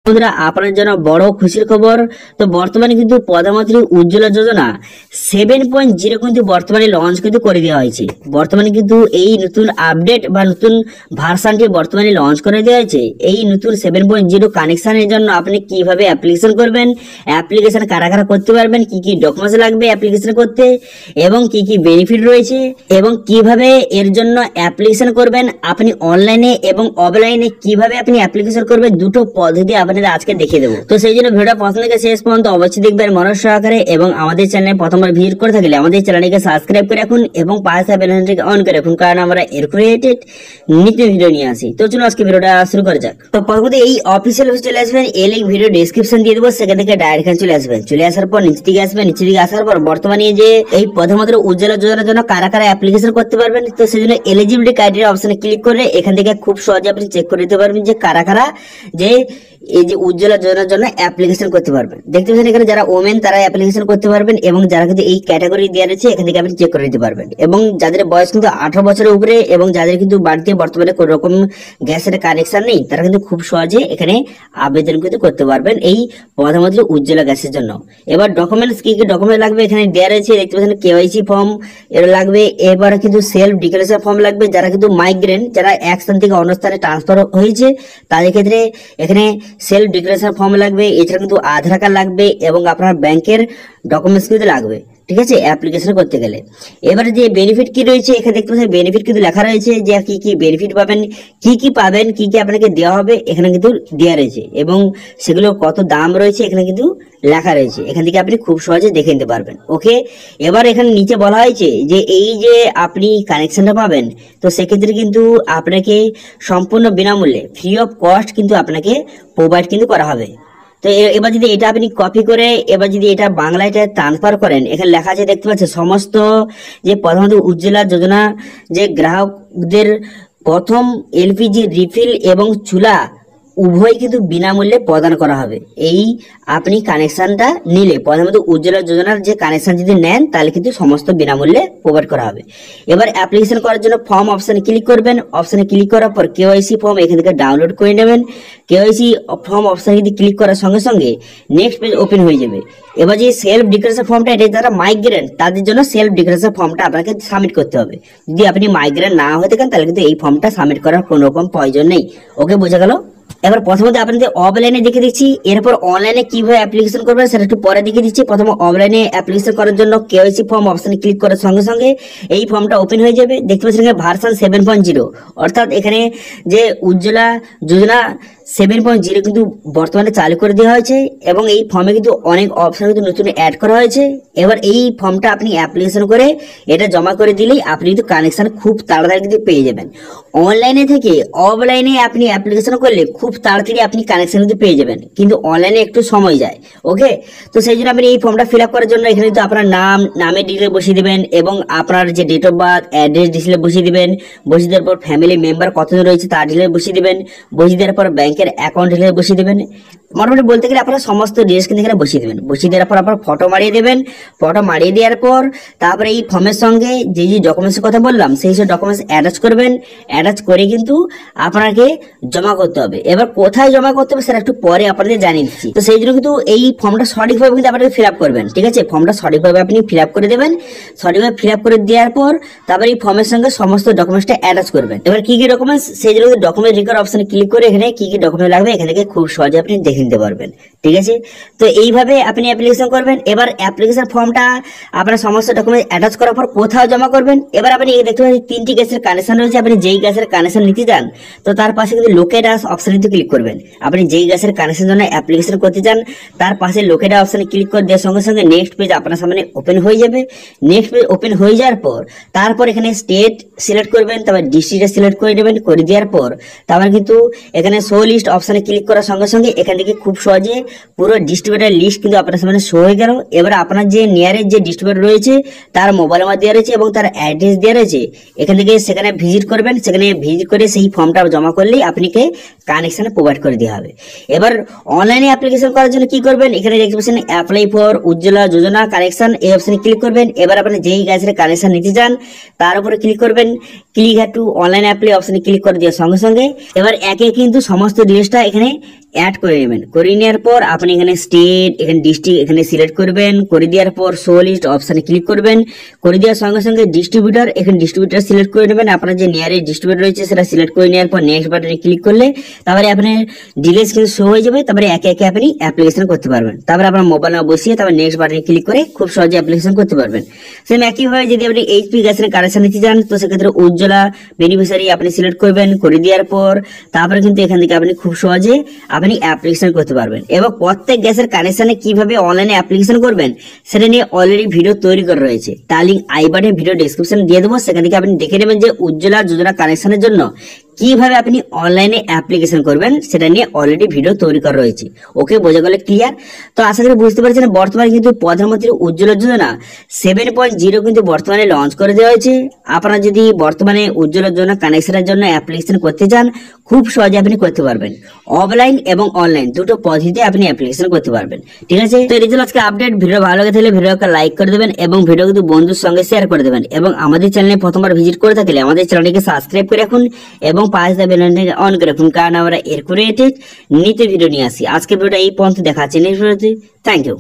বন্ধুরা আপনার জন্য বড় খুশির খবর। তো বর্তমানে কিন্তু প্রধানমন্ত্রী উজ্জ্বলা যোজনা 7.0 কিন্তু বর্তমানে লঞ্চ কিন্তু করে দেওয়া হয়েছে। বর্তমানে কিন্তু এই নতুন আপডেট বা নতুন ভার্সানটি বর্তমানে লঞ্চ করে দেওয়া হয়েছে। এই নতুন 7.0 কানেকশনের জন্য আপনি কিভাবে অ্যাপ্লিকেশন করবেন, অ্যাপ্লিকেশন কারা কারা করতে পারবেন, কি কি ডকুমেন্টস লাগবে অ্যাপ্লিকেশন করতে, এবং কি কি বেনিফিট রয়েছে, এবং কিভাবে এর জন্য অ্যাপ্লিকেশন করবেন, আপনি অনলাইনে এবং অফলাইনে কিভাবে আপনি অ্যাপ্লিকেশন করবেন, দুটো পদ্ধতি আপনাদের আজকে দেখিয়ে দেবো। তো সেই জন্য ভিডিওটা প্রথম থেকে শেষ পর্যন্ত অবশ্যই দেখবেন মনোযোগ সহকারে, এবং আমাদের চ্যানেলে প্রথমবার ভিজিট করে থাকলে আমাদের চ্যানেলটিকে সাবস্ক্রাইব করে রাখুন এবং পাশে বেল আইকনটিকে অন করে রাখুন, কারণ আমরা এর রিলেটেড নিত্য ভিডিও নিয়ে আসি। তো চলুন আজকে ভিডিওটা শুরু করা যাক। তো প্রথমত এই অফিসিয়াল ওয়েবসাইটে চলে আসবেন, এই লিংক ভিডিও ডেসক্রিপশন দিয়ে দেবো, সেখান থেকে ডাইরেক্ট এখানে চলে আসবেন। চলে আসার পর নিচে দিকে আসবেন, নিচে দিকে আসার পর বর্তমানে যে এই প্রধানমন্ত্রী উজ্জ্বলা যোজনার জন্য কারা কারা অ্যাপ্লিকেশন করতে পারবেন, তো সেই জন্য এলিজিবিলিটি ক্রাইটেরিয়া অপশনে ক্লিক করে এখান থেকে খুব সহজে আপনি চেক করে দিতে পারবেন যে কারা কারা যে এই যে উজ্জ্বলা যোজনার জন্য অ্যাপ্লিকেশন করতে পারবেন। দেখতে পাচ্ছেন এখানে যারা ওমেন তারা অ্যাপ্লিকেশন করতে পারবেন, এবং যারা কিন্তু এই ক্যাটাগরি দেওয়া রয়েছে এখান থেকে আপনি চেক করে দিতে পারবেন। এবং যাদের বয়স কিন্তু 18 বছরের উপরে এবং যাদের কিন্তু বাড়িতে বর্তমানে কোনো রকম গ্যাসের কানেকশন নেই, তারা কিন্তু খুব সহজে এখানে আবেদন কিন্তু করতে পারবেন এই প্রধানমন্ত্রী উজ্জ্বলা গ্যাসের জন্য। এবার ডকুমেন্টস কি কি ডকুমেন্ট লাগবে এখানে দেওয়া রয়েছে, দেখতে পাচ্ছেন কেওয়াইসি ফর্ম এর লাগবে, এবার কিন্তু সেলফ ডিক্লারেশন ফর্ম লাগবে। যারা কিন্তু মাইগ্রেন্ট, যারা এক স্থান থেকে অন্য স্থানে ট্রান্সফার হয়েছে তাদের ক্ষেত্রে এখানে সেলফ ডিক্লারেশন ফর্ম লাগবে। এছাড়া কিন্তু আধার কার্ড লাগবে এবং আপনার ব্যাংকের ডকুমেন্টস কিন্তু লাগবে, ঠিক আছে, অ্যাপ্লিকেশন করতে গেলে। এবারে যে বেনিফিট কি রয়েছে এখানে দেখতে পাচ্ছেন বেনিফিট কিন্তু লেখা রয়েছে যে কি কি বেনিফিট পাবেন, কি কি পাবেন, কি কি আপনাকে দেওয়া হবে এখানে কিন্তু দেওয়া রয়েছে, এবং সেগুলো কত দাম রয়েছে এখানে কিন্তু লেখা রয়েছে। এখান থেকে আপনি খুব সহজে দেখে নিতে পারবেন। ওকে, এবার এখানে নিচে বলা হয়েছে যে এই যে আপনি কানেকশনটা পাবেন, তো সেক্ষেত্রে কিন্তু আপনাকে সম্পূর্ণ বিনামূল্যে ফ্রি অফ কস্ট কিন্তু আপনাকে প্রোভাইড কিন্তু করা হবে। তো এবার যদি এটা আপনি কপি করে এবার যদি এটা বাংলায় ট্রান্সফার করেন, এখানে লেখা আছে দেখতে পাচ্ছেন সমস্ত যে প্রধানমন্ত্রী উজ্জ্বলা যোজনা যে গ্রাহকদের প্রথম এলপিজি রিফিল এবং চুলা উভয় কিন্তু বিনামূল্যে প্রদান করা হবে। এই আপনি কানেকশনটা নিলে প্রধানমন্ত্রী উজ্জ্বলা যোজনার যে কানেকশন যদি নেন তাহলে কিন্তু সমস্ত বিনামূল্যে প্রোভাইড করা হবে। এবার অ্যাপ্লিকেশন করার জন্য ফর্ম অপশনে ক্লিক করবেন, অপশনে ক্লিক করার পর কেওয়াইসি ফর্ম এখান থেকে ডাউনলোড করে নেবেন। কেওয়াইসি ফর্ম অপশনে যদি ক্লিক করার সঙ্গে সঙ্গে নেক্সট পেজ ওপেন হয়ে যাবে। এবার যে সেলফ ডিক্লারেশন ফর্মটা, এটা যারা মাইগ্রেন্ট তাদের জন্য সেলফ ডিক্লারেশন ফর্মটা আপনাকে সাবমিট করতে হবে। যদি আপনি মাইগ্রেন্ট না হয়ে থাকেন তাহলে কিন্তু এই ফর্মটা সাবমিট করার কোনো রকম প্রয়োজন নেই। ওকে, বোঝা গেল? এবার প্রথমত আপনাদের অফলাইনে দেখে দিচ্ছি, এরপর অনলাইনে কিভাবে অ্যাপ্লিকেশন করবেন সেটা একটু পরে দেখে দিচ্ছি। প্রথমে অফলাইনে অ্যাপ্লিকেশন করার জন্য কেওয়াইসি ফর্ম অপশনে ক্লিক করার সঙ্গে সঙ্গে এই ফর্মটা ওপেন হয়ে যাবে। দেখতে পাচ্ছেন এখানে ভার্সন 7.0, অর্থাৎ এখানে যে উজ্জ্বলা যোজনা 7.0 কিন্তু বর্তমানে চালু করে দেওয়া হয়েছে, এবং এই ফর্মে কিন্তু অনেক অপশন কিন্তু নতুন অ্যাড করা হয়েছে। এবার এই ফর্মটা আপনি অ্যাপ্লিকেশন করে এটা জমা করে দিলেই আপনি কিন্তু কানেকশন খুব তাড়াতাড়ি কিন্তু পেয়ে যাবেন। অনলাইনে থেকে অফলাইনে আপনি অ্যাপ্লিকেশন করলে খুব তাড়াতাড়ি আপনি কানেকশন কিন্তু পেয়ে যাবেন, কিন্তু অনলাইনে একটু সময় যায়। ওকে, তো সেই জন্য আপনি এই ফর্মটা ফিল আপ করার জন্য এখানে কিন্তু আপনার নামের ডিটেল বসিয়ে দেবেন, এবং আপনার যে date of birth address detail বসিয়ে দেবেন। বসিয়ে দেওয়ার পর ফ্যামিলি মেম্বার কতজন রয়েছে তার ডিটেল বসিয়ে দেবেন। বসিয়ে দেওয়ার পর ব্যাংকের অ্যাকাউন্ট ডিটেল বসিয়ে দেবেন। মোটামুটি বলতে গেলে আপনারা সমস্ত ডিটেলস কিন্তু এখানে বসিয়ে দেবেন। বসিয়ে দেওয়ার পর আপনার ফটো মারিয়ে দেবেন। ফটো মারিয়ে দেওয়ার পর তারপরে এই ফর্মের সঙ্গে যে যে ডকুমেন্টসের কথা বললাম সেই সব ডকুমেন্টস অ্যাটাচ করবেন। অ্যাটাচ করে কিন্তু আপনাকে জমা করতে হবে। এবার কোথায় জমা করতে হবে সেটা একটু পরে আপনাদের জানিয়ে দিচ্ছি। তো সেই জন্য কিন্তু এই ফর্মটা সঠিকভাবে কিন্তু আপনাকে ফিল আপ করবেন, ঠিক আছে? ফর্মটা সঠিকভাবে আপনি ফিল আপ করে দেবেন। সঠিকভাবে ফিল আপ করে দেওয়ার পর তারপরে এই ফর্মের সঙ্গে সমস্ত ডকুমেন্টসটা অ্যাটাচ করবেন। এবার কি কি ডকুমেন্টস, সেই জন্য ডকুমেন্ট রেকর্ড অপশনে ক্লিক করে এখানে কি কি ডকুমেন্ট লাগবে এখান থেকে খুব সহজে আপনি দেখে নিতে পারবেন, ঠিক আছে? তো এইভাবে আপনি অ্যাপ্লিকেশন করবেন। এবার অ্যাপ্লিকেশন ফর্মটা আপনার সমস্ত ডকুমেন্ট অ্যাটাচ করার পর কোথাও জমা করবেন। এবার আপনি দেখতে পাচ্ছেন 3টি গ্যাসের কানেকশন রয়েছে। আপনি যেই গ্যাসের কানেকশন নিতে চান তো তার পাশে কিন্তু লোকেট আস অপশনে ক্লিক করবেন। আপনি যেই গ্যাসের কানেকশন জন্য অ্যাপ্লিকেশন করতে চান তার পাশে লোকেট অপশনে ক্লিক করে দেওয়ার সঙ্গে সঙ্গে নেক্সট পেজ আপনার সামনে ওপেন হয়ে যাবে। নেক্সট পেজ ওপেন হয়ে যাওয়ার পর তারপর এখানে স্টেট সিলেক্ট করবেন, তারপর ডিস্ট্রিক্ট সিলেক্ট করে নেবেন। করে দেওয়ার পর তারপর কিন্তু এখানে শো লিস্ট অপশনে ক্লিক করার সঙ্গে সঙ্গে এখান থেকে খুব সহজে পুরো ডিস্ট্রিবিউটার লিস্ট কিন্তু আপনার সামনে শো হয়ে গেল। এবার আপনার যে নিয়ারেস্ট যে ডিস্ট্রিবিউটার রয়েছে তার মোবাইল নাম্বার দেওয়া রয়েছে এবং তার অ্যাড্রেস দেওয়া রয়েছে। এখান থেকে সেখানে ভিজিট করবেন। সেখানে ভিজিট করে সেই ফর্মটা জমা করলেই আপনাকে কানেকশন প্রোভাইড করে দেওয়া হবে। এবার অনলাইনে অ্যাপ্লিকেশন করার জন্য কি করবেন, এখানে দেখতে পাচ্ছেন apply for Ujjwala Yojana connection, এই অপশনে ক্লিক করবেন। এবার আপনি যেই গ্যাসের কানেকশন নিতে চান তার উপরে ক্লিক করবেন। Click had to online apply অপশনে ক্লিক করে দেওয়ার সঙ্গে সঙ্গে এবার একে কিন্তু সমস্ত ডিটেইলসটা এখানে অ্যাড করে নেবেন। করে নেওয়ার পর আপনি এখানে স্টেট, এখানে ডিস্ট্রিক্ট এখানে সিলেক্ট করবেন। করে দেওয়ার পর শো লিস্ট অপশানে ক্লিক করবেন। করে দেওয়ার সঙ্গে সঙ্গে ডিস্ট্রিবিউটার, এখানে ডিস্ট্রিবিউটার সিলেক্ট করে নেবেন। আপনার যে নিয়ারেস্ট ডিস্ট্রিবিউটার রয়েছে সেটা সিলেক্ট করে নেওয়ার পর নেক্সট বাটনে ক্লিক করলে তারপরে আপনার ডিটেইলস কিন্তু শো হয়ে যাবে। তারপরে একে একে আপনি অ্যাপ্লিকেশন করতে পারবেন। তারপরে আপনার মোবাইল নাম্বার বসিয়ে তারপর নেক্সট বাটনে ক্লিক করে খুব সহজে অ্যাপ্লিকেশন করতে পারবেন। সেম একইভাবে যদি আপনি এইচপি গ্যাসের কানেকশন নিতে চান তো সেক্ষেত্রে উজ্জ্বলা বেনিফিশিয়ারি আপনি সিলেক্ট করবেন। করে দেওয়ার পর তারপরে কিন্তু এখান থেকে আপনি খুব সহজে আপনি অ্যাপ্লিকেশন করতে পারবেন। এবং প্রত্যেক গ্যাসের কানেকশনে কিভাবে অনলাইনে অ্যাপ্লিকেশন করবেন সেটা নিয়ে অলরেডি ভিডিও তৈরি করা রয়েছে। তার লিঙ্ক আই বাটনে ভিডিও ডেসক্রিপশনে দিয়ে দেবো, সেখান থেকে আপনি দেখে নেবেন যে উজ্জ্বলা যোজনা কানেকশনের জন্য কিভাবে আপনি অনলাইনে অ্যাপ্লিকেশন করবেন সেটা নিয়ে অলরেডি ভিডিও তৈরি করা রয়েছে। ওকে, বোঝা গেল ক্লিয়ার? তো আশা করি বুঝতে পারছেন বর্তমানে কিন্তু প্রধানমন্ত্রী উজ্জ্বলা যোজনা 7.0 কিন্তু বর্তমানে লঞ্চ করে দেওয়া হয়েছে। আপনারা যদি বর্তমানে উজ্জ্বলা যোজনা কানেকশনের জন্য অ্যাপ্লিকেশন করতে চান খুব সহজে আপনি করতে পারবেন। অফলাইন এবং অনলাইন দুটো পদ্ধতিতে আপনি অ্যাপ্লিকেশন করতে পারবেন। ঠিক আছে, তো এই ছিল আজকে আপডেট। ভিডিও ভালো লাগে থাকলে ভিডিওকে লাইক করে দেবেন এবং ভিডিও কিন্তু বন্ধুর সঙ্গে শেয়ার করে দেবেন। এবং আমাদের চ্যানেলে প্রথমবার ভিজিট করে থাকলে আমাদের চ্যানেলটিকে সাবস্ক্রাইব করে রাখুন এবং পাশে থাকা বেল আইকনটি অন করে রাখুন, কারণ আমরা এর রিলেটেড নিত্য ভিডিও নিয়ে আসি। আজকে ভিডিওটা এই পর্যন্ত, দেখা হচ্ছে নেক্সট ভিডিওতে। Thank you.